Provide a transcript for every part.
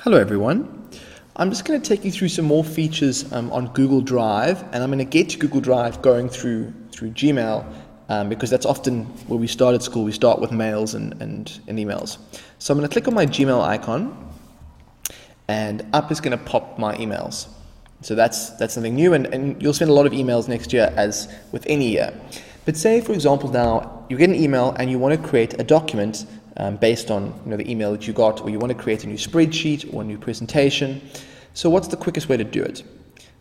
Hello everyone. I'm just going to take you through some more features on Google Drive, and I'm going to get to Google Drive going through Gmail because that's often where we start at school. We start with mails and emails. So I'm going to click on my Gmail icon, and up is going to pop my emails. So that's something new, and you'll spend a lot of emails next year as with any year. But say, for example, now you get an email and you want to create a document based on the email that you got, or you want to create a new spreadsheet or a new presentation. So what's the quickest way to do it?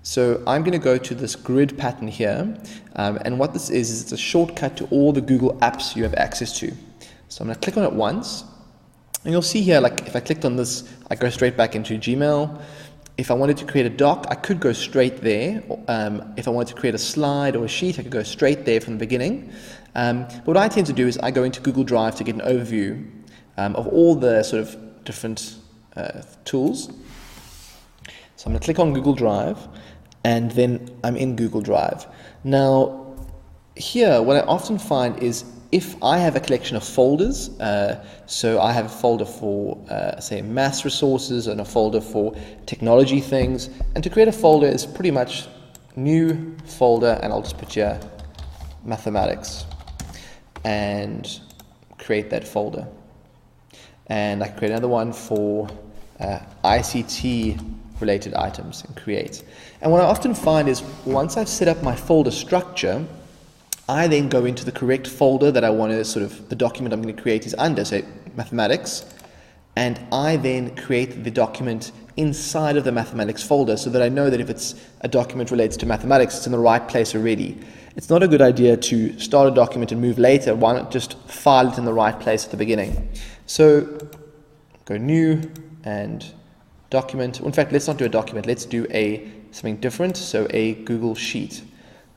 So I'm going to go to this grid pattern here, and what this is it's a shortcut to all the Google apps you have access to. So I'm going to click on it once, and you'll see here, like if I clicked on this, I go straight back into Gmail. If I wanted to create a doc, I could go straight there. If I wanted to create a slide or a sheet, I could go straight there from the beginning. But what I tend to do is I go into Google Drive to get an overview of all the sort of different tools. So I'm going to click on Google Drive, and then I'm in Google Drive. Now, here, what I often find is if I have a collection of folders, so I have a folder for, say, maths resources and a folder for technology things, and to create a folder is pretty much new folder, and I'll just put here mathematics and create that folder. And I can create another one for ICT related items and create. And what I often find is once I've set up my folder structure, I then go into the correct folder that I want to the document I'm going to create is under, say mathematics, and I then create the document inside of the mathematics folder so that I know that if it's a document related to mathematics, it's in the right place already. It's not a good idea to start a document and move later. Why not just file it in the right place at the beginning? So go new and document. In fact, let's not do a document. Let's do something different. So a Google Sheet,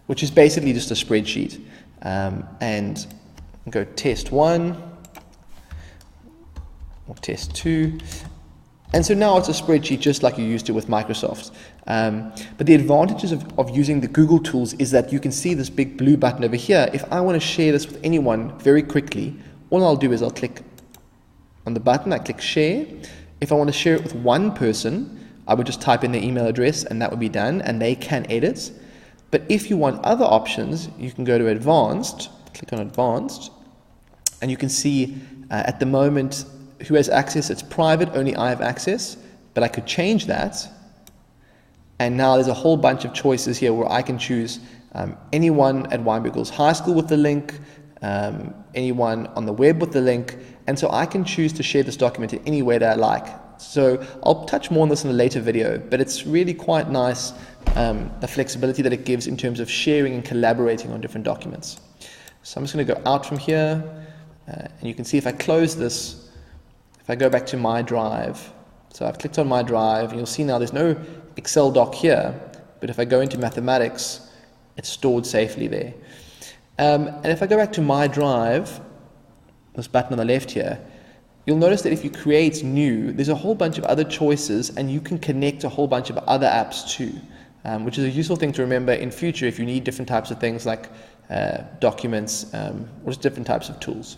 which is basically just a spreadsheet. And go test 1 or test 2. And so now it's a spreadsheet just like you used to with Microsoft. But the advantages of using the Google tools is that you can see this big blue button over here. If I want to share this with anyone very quickly, all I'll do is I'll click on the button, I click share. If I want to share it with one person, I would just type in their email address and that would be done, and they can edit. But if you want other options, you can go to advanced, click on advanced, and you can see at the moment who has access. It's private, only I have access, but I could change that. And now there's a whole bunch of choices here where I can choose anyone at Weinberg Girls High School with the link, anyone on the web with the link, and so I can choose to share this document in any way that I like. So I'll touch more on this in a later video, but it's really quite nice, the flexibility that it gives in terms of sharing and collaborating on different documents. So I'm just going to go out from here, and you can see if I close this, if I go back to my drive, so I've clicked on my drive, and you'll see now there's no Excel doc here, but if I go into mathematics, it's stored safely there. And if I go back to my drive, this button on the left here, you'll notice that if you create new, there's a whole bunch of other choices, and you can connect a whole bunch of other apps too, which is a useful thing to remember in future if you need different types of things like documents or just different types of tools.